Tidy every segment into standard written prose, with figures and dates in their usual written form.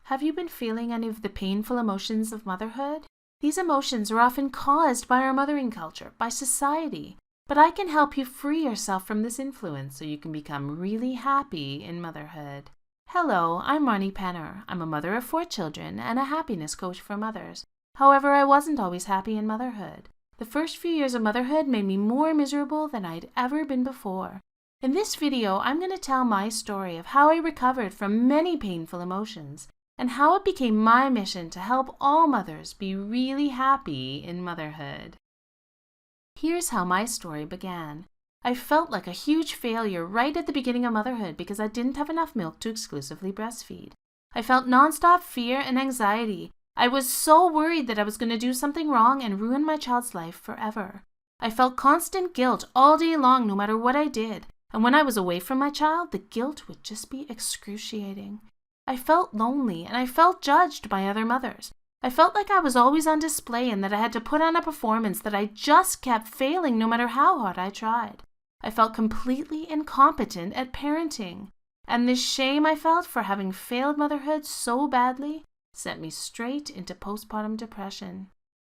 Have you been feeling any of the painful emotions of motherhood? These emotions are often caused by our mothering culture, by society, but I can help you free yourself from this influence so you can become really happy in motherhood. Hello, I'm Marni Penner. I'm a mother of 4 children and a happiness coach for mothers. However, I wasn't always happy in motherhood. The first few years of motherhood made me more miserable than I'd ever been before. In this video, I'm going to tell my story of how I recovered from many painful emotions and how it became my mission to help all mothers be really happy in motherhood. Here's how my story began. I felt like a huge failure right at the beginning of motherhood because I didn't have enough milk to exclusively breastfeed. I felt nonstop fear and anxiety. I was so worried that I was going to do something wrong and ruin my child's life forever. I felt constant guilt all day long no matter what I did. And when I was away from my child, the guilt would just be excruciating. I felt lonely and I felt judged by other mothers. I felt like I was always on display and that I had to put on a performance that I just kept failing no matter how hard I tried. I felt completely incompetent at parenting. And the shame I felt for having failed motherhood so badly sent me straight into postpartum depression.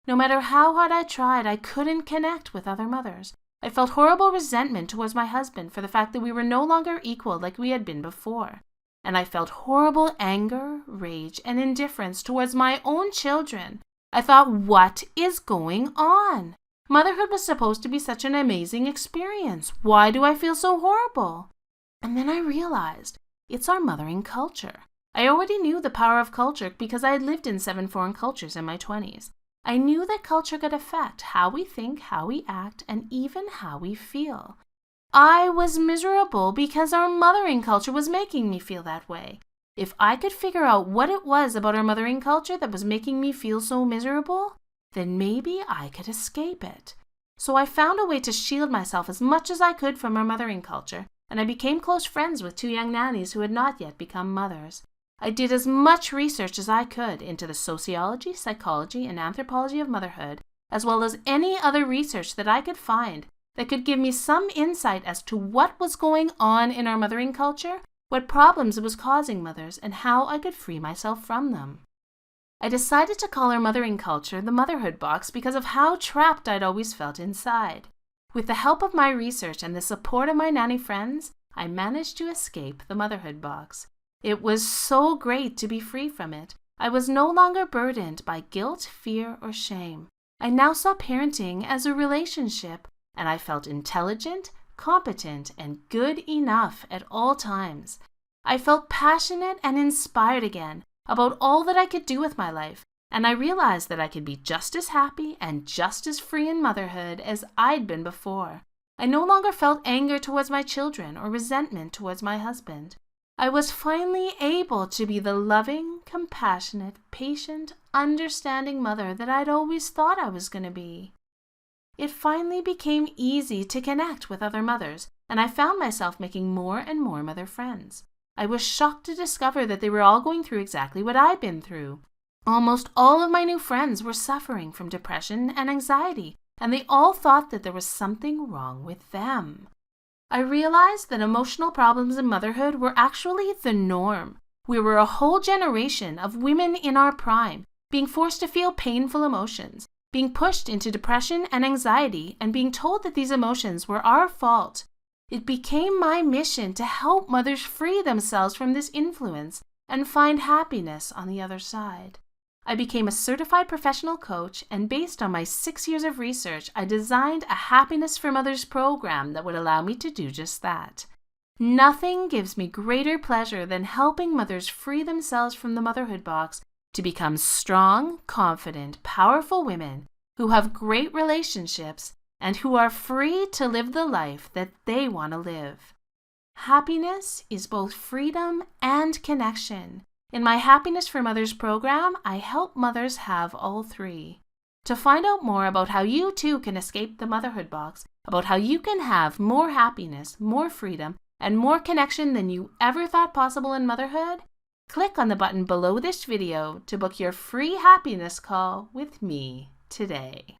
No matter how hard I tried, I couldn't connect with other mothers. I felt horrible resentment towards my husband for the fact that we were no longer equal like we had been before. And I felt horrible anger, rage, and indifference towards my own children. I thought, what is going on? Motherhood was supposed to be such an amazing experience. Why do I feel so horrible? And then I realized, it's our mothering culture. I already knew the power of culture because I had lived in 7 foreign cultures in my 20s. I knew that culture could affect how we think, how we act, and even how we feel. I was miserable because our mothering culture was making me feel that way. If I could figure out what it was about our mothering culture that was making me feel so miserable, then maybe I could escape it. So I found a way to shield myself as much as I could from our mothering culture, and I became close friends with 2 young nannies who had not yet become mothers. I did as much research as I could into the sociology, psychology, and anthropology of motherhood, as well as any other research that I could find that could give me some insight as to what was going on in our mothering culture, what problems it was causing mothers, and how I could free myself from them. I decided to call our mothering culture the motherhood box because of how trapped I'd always felt inside. With the help of my research and the support of my nanny friends, I managed to escape the motherhood box. It was so great to be free from it. I was no longer burdened by guilt, fear, or shame. I now saw parenting as a relationship, and I felt intelligent, competent, and good enough at all times. I felt passionate and inspired again about all that I could do with my life, and I realized that I could be just as happy and just as free in motherhood as I'd been before. I no longer felt anger towards my children or resentment towards my husband. I was finally able to be the loving, compassionate, patient, understanding mother that I'd always thought I was going to be. It finally became easy to connect with other mothers, and I found myself making more and more mother friends. I was shocked to discover that they were all going through exactly what I'd been through. Almost all of my new friends were suffering from depression and anxiety, and they all thought that there was something wrong with them. I realized that emotional problems in motherhood were actually the norm. We were a whole generation of women in our prime, being forced to feel painful emotions, being pushed into depression and anxiety, and being told that these emotions were our fault. It became my mission to help mothers free themselves from this influence and find happiness on the other side. I became a certified professional coach, and based on my 6 years of research, I designed a Happiness for Mothers program that would allow me to do just that. Nothing gives me greater pleasure than helping mothers free themselves from the motherhood box to become strong, confident, powerful women who have great relationships and who are free to live the life that they want to live. Happiness is both freedom and connection. In my Happiness for Mothers program, I help mothers have all 3. To find out more about how you too can escape the motherhood box, about how you can have more happiness, more freedom, and more connection than you ever thought possible in motherhood, click on the button below this video to book your free happiness call with me today.